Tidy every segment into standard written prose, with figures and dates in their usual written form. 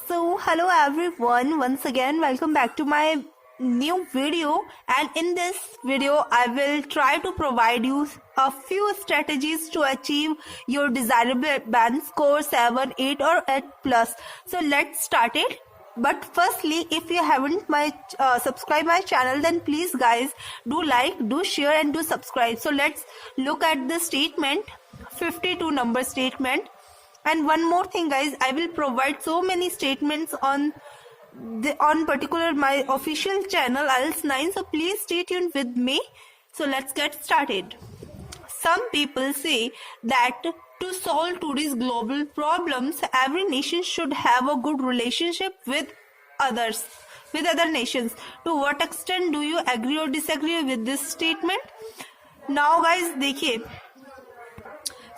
So hello everyone, once again welcome back to my new video, and in this video I will try to provide you a few strategies to achieve your desirable band score 7, 8 or 8 plus. So let's start it. But firstly, if you haven't subscribed my channel, then please guys do like, do share and do subscribe. So let's look at the statement, 52 number statement. And one more thing guys, I will provide so many statements on particular my official channel IELTS 9, so please stay tuned with me. So let's get started. Some people say that to solve today's global problems, every nation should have a good relationship with other nations. To what extent do you agree or disagree with this statement? Now guys, देखिए,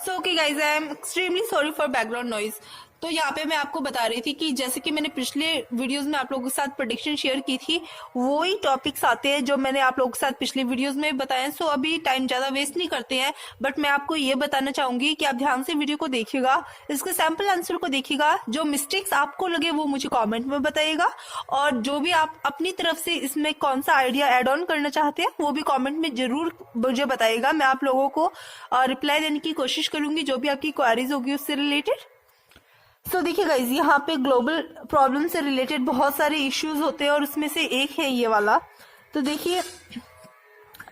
so okay guys, I am extremely sorry for background noise. तो यहाँ पे मैं आपको बता रही थी कि जैसे कि मैंने पिछले वीडियोस में आप लोगों के साथ प्रेडिक्शन शेयर की थी, वही टॉपिक्स आते हैं जो मैंने आप लोगों के साथ पिछले वीडियोस में बताए. सो अभी टाइम ज्यादा वेस्ट नहीं करते हैं, बट मैं आपको ये बताना चाहूंगी कि आप ध्यान से वीडियो को देखिएगा, इसके सैम्पल आंसर को देखिएगा. जो मिस्टेक्स आपको लगे वो मुझे कॉमेंट में बताइएगा, और जो भी आप अपनी तरफ से इसमें कौन सा आइडिया एड ऑन करना चाहते हैं वो भी कॉमेंट में जरूर मुझे बताइएगा. मैं आप लोगों को रिप्लाई देने की कोशिश करूंगी जो भी आपकी क्वारीज होगी उससे रिलेटेड. सो देखिए गाइज, यहाँ पे ग्लोबल प्रॉब्लम से रिलेटेड बहुत सारे इश्यूज होते हैं और उसमें से एक है ये वाला. तो देखिए,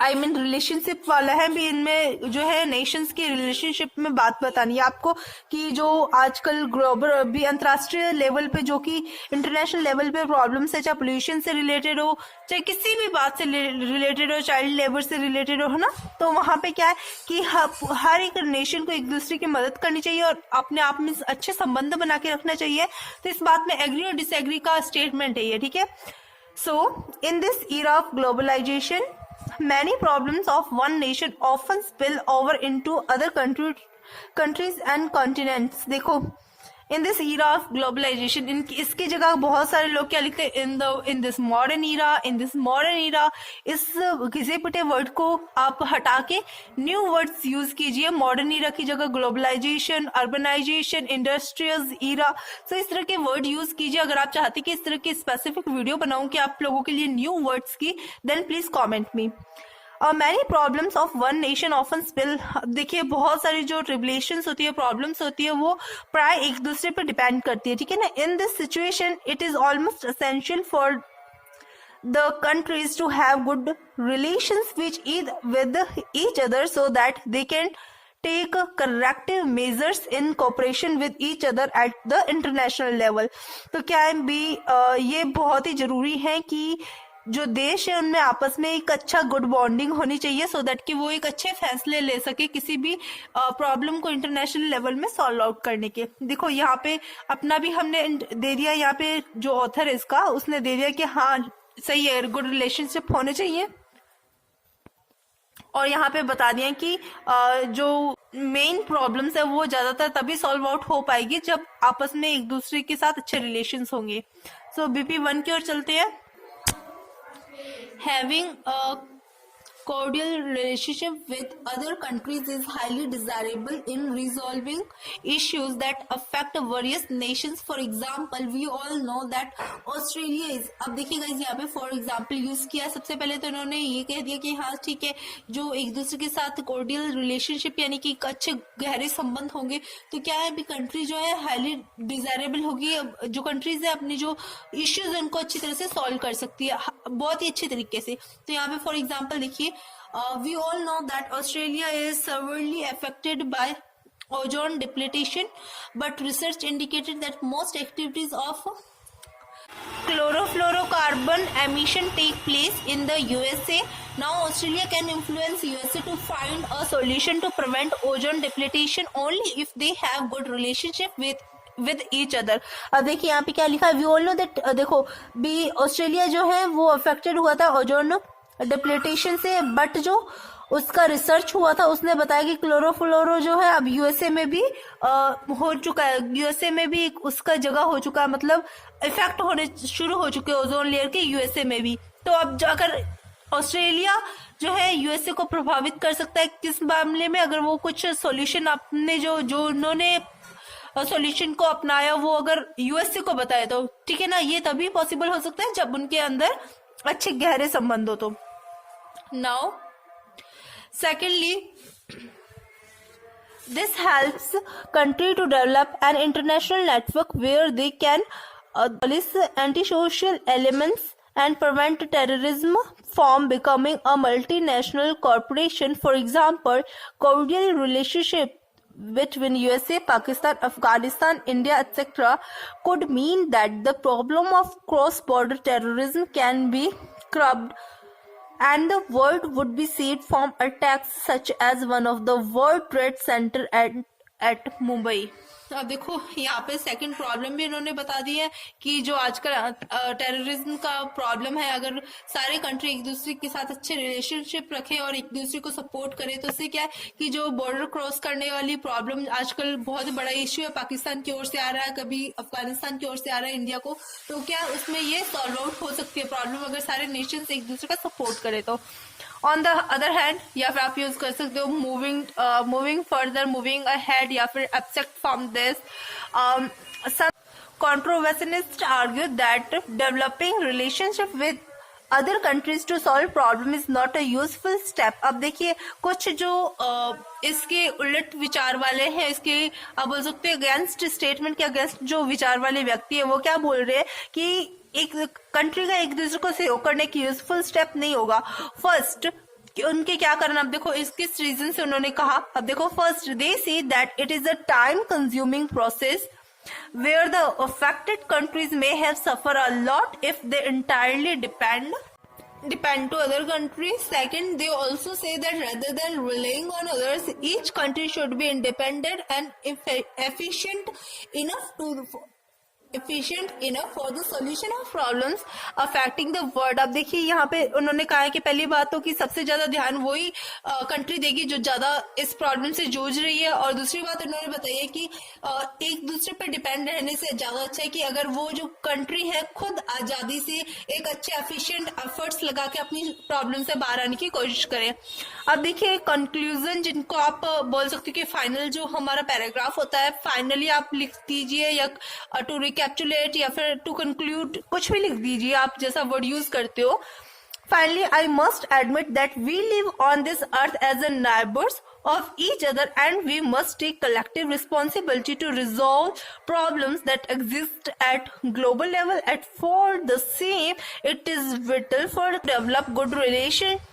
आई मीन रिलेशनशिप वाला है भी. इनमें जो है नेशंस की रिलेशनशिप में बात बतानी है आपको कि जो आजकल ग्लोबल भी अंतर्राष्ट्रीय लेवल पे जो कि इंटरनेशनल लेवल पे प्रॉब्लम्स है, चाहे पोल्यूशन से रिलेटेड हो, चाहे किसी भी बात से रिलेटेड हो, चाइल्ड लेबर से रिलेटेड हो, है ना. तो वहां पे क्या है कि हर एक नेशन को एक दूसरे की मदद करनी चाहिए और अपने आप में अच्छे संबंध बना के रखना चाहिए. तो इस बात में एग्री और डिसएग्री का स्टेटमेंट है ये, ठीक है. So in this era of globalisation, many problems of one nation often spill over into other countries and continents. देखो, in this era of globalization, इसकी जगह बहुत सारे लोग क्या लिखते हैं, in this modern era. इस घिसे पिटे वर्ड को आप हटा के न्यू वर्ड्स यूज कीजिए. मॉडर्न ईरा की जगह ग्लोबलाइजेशन, अर्बनाइजेशन, इंडस्ट्रियल ईरा. सो इस तरह के वर्ड यूज कीजिए. अगर आप चाहते कि इस तरह की स्पेसिफिक वीडियो बनाऊं कि आप लोगों के लिए न्यू वर्ड्स की, then please comment me. Many problems of one nation often spill. देखिए, बहुत सारी जो ट्रिबुलेशंस होती है, प्रॉब्लम्स होती है, वो प्राय एक दूसरे पर डिपेंड करती है, ठीक है ना. In this situation it is almost essential for the countries to have good relations with each other so that they can take corrective measures in cooperation with each other at the international level. तो क्या है भी ये बहुत ही जरूरी है कि जो देश है उनमें आपस में एक अच्छा गुड बॉन्डिंग होनी चाहिए, सो दैट कि वो एक अच्छे फैसले ले सके किसी भी प्रॉब्लम को इंटरनेशनल लेवल में सॉल्व आउट करने के. देखो, यहाँ पे अपना भी हमने दे दिया, यहाँ पे जो ऑथर है इसका उसने दे दिया कि हाँ सही है, गुड रिलेशनशिप होने चाहिए. और यहाँ पे बता दिया कि जो मेन प्रॉब्लम्स है वो ज्यादातर तभी सॉल्व आउट हो पाएगी जब आपस में एक दूसरे के साथ अच्छे रिलेशंस होंगे. सो BP1 की ओर चलते हैं. Having a cordial relationship with other countries is highly desirable in resolving issues that affect various nations. For example, we all know that Australia is. अब देखिए गाइस, यहाँ पे फॉर एग्जाम्पल यूज किया. सबसे पहले तो उन्होंने ये कह दिया कि हाँ ठीक है, जो एक दूसरे के साथ कॉर्डियल रिलेशनशिप यानी कि अच्छे गहरे संबंध होंगे तो क्या है भी कंट्री जो है हाईली डिजायरेबल होगी. जो कंट्रीज है अपनी जो इश्यूज है उनको अच्छी तरह से सॉल्व कर सकती है, बहुत ही अच्छे तरीके से. तो यहाँ पे फॉर एग्जाम्पल देखिए, we all know that Australia is severely affected by ozone depletion, but research indicated that most activities of chlorofluorocarbon emission take place in the USA. Now Australia can influence USA to find a solution to prevent ozone depletion only if they have good relationship with each other. अब देखिए यहाँ पे क्या लिखा है, we all know that देखो भी Australia जो है वो अफेक्टेड हुआ था ओजोन डिप्लीटेशन से, बट जो उसका रिसर्च हुआ था उसने बताया कि क्लोरोफ्लोरो जो है अब यूएसए में भी हो चुका है, यूएसए में भी उसका जगह हो चुका है, मतलब इफेक्ट होने शुरू हो चुके ओजोन लेयर के यूएसए में भी. तो अब अगर ऑस्ट्रेलिया जो है यूएसए को प्रभावित कर सकता है किस मामले में, अगर वो कुछ सॉल्यूशन अपने जो उन्होंने सॉल्यूशन को अपनाया वो अगर यूएसए को बताए तो ठीक है ना, ये तभी पॉसिबल हो सकता है जब उनके अंदर अच्छे गहरे संबंध हो तो। Now secondly, this helps country to develop an international network where they can police antisocial elements and prevent terrorism from becoming a multinational corporation. For example, cordial relationship between USA, Pakistan, Afghanistan, India, etc. could mean that the problem of cross-border terrorism can be curbed and the world would be saved from attacks such as one of the World Trade Center at Mumbai. अब देखो यहाँ पे second problem भी इन्होंने बता दी है कि जो आजकल टेररिज्म का प्रॉब्लम है, अगर सारे कंट्री एक दूसरे के साथ अच्छे रिलेशनशिप रखें और एक दूसरे को सपोर्ट करें तो इससे क्या है कि जो बॉर्डर क्रॉस करने वाली प्रॉब्लम आजकल बहुत बड़ा इश्यू है, पाकिस्तान की ओर से आ रहा है, कभी अफगानिस्तान की ओर से आ रहा है इंडिया को, तो क्या उसमें ये सॉल्व आउट हो सकती है प्रॉब्लम अगर सारे नेशन एक दूसरे का सपोर्ट करें तो। ऑन द अदर हैंड या फिर आप यूज कर सकते हो मूविंग फर्दर, मूविंग अहेड या फिर abstract from this. Some controversialists argue that developing relationship with other countries to solve problem is not a useful step. अब देखिए कुछ जो इसके उलट विचार वाले हैं, इसके आप बोल सकते हैं अगेंस्ट स्टेटमेंट के अगेंस्ट जो विचार वाले व्यक्ति है वो क्या बोल रहे हैं कि एक कंट्री का एक दूसरे को सहयोग करने की यूजफुल स्टेप नहीं होगा। फर्स्ट उनके क्या करना, अब देखो इस किस रीजन से उन्होंने कहा, अब देखो first they see that it is a time consuming process where the affected countries may have suffered a lot if they entirely depend to other countries. Second, they also say that rather than relying on others, each country should be independent and efficient enough for the solution of problems affecting the world. अब देखिए यहाँ पे उन्होंने कहा है कि पहली बात तो कि सबसे ज्यादा ध्यान वही कंट्री देगी जो ज्यादा इस प्रॉब्लम से जूझ रही है, और दूसरी बात उन्होंने बताई है कि एक दूसरे पर डिपेंड रहने से ज्यादा अच्छा है कि अगर वो जो कंट्री है खुद आजादी से एक अच्छे एफिशिएंट एफर्ट्स लगा के अपनी प्रॉब्लम से बाहर आने की कोशिश करें। अब देखिए कंक्लूजन जिनको आप बोल सकते हो कि फाइनल जो हमारा पैराग्राफ होता है फाइनली आप लिख दीजिए या टू रिकैप्चुलेट या फिर टू कंक्लूड कुछ भी लिख दीजिए आप जैसा वर्ड यूज करते हो। Finally, I must admit that we live on this earth as a neighbors of each other and we must take collective responsibility to resolve problems that exist at global level. And for the same, it is vital for develop good relations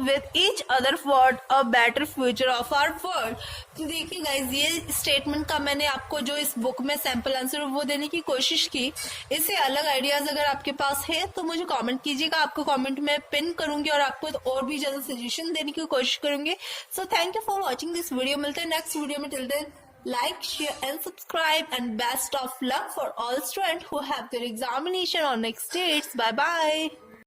with each other for a better future of our world. तो देखिए guys ये statement का मैंने आपको जो इस book में sample answer वो देने की कोशिश की। इससे अलग आइडियाज अगर आपके पास है तो मुझे कमेंट कीजिएगा, आपको कमेंट में पिन करूंगी और आपको और भी ज्यादा सजेशन देने की कोशिश करूंगी। So thank you for watching this video. मिलते हैं नेक्स्ट वीडियो में। Till then like, share and subscribe and best of luck for all students who have their examination on next dates. Bye bye.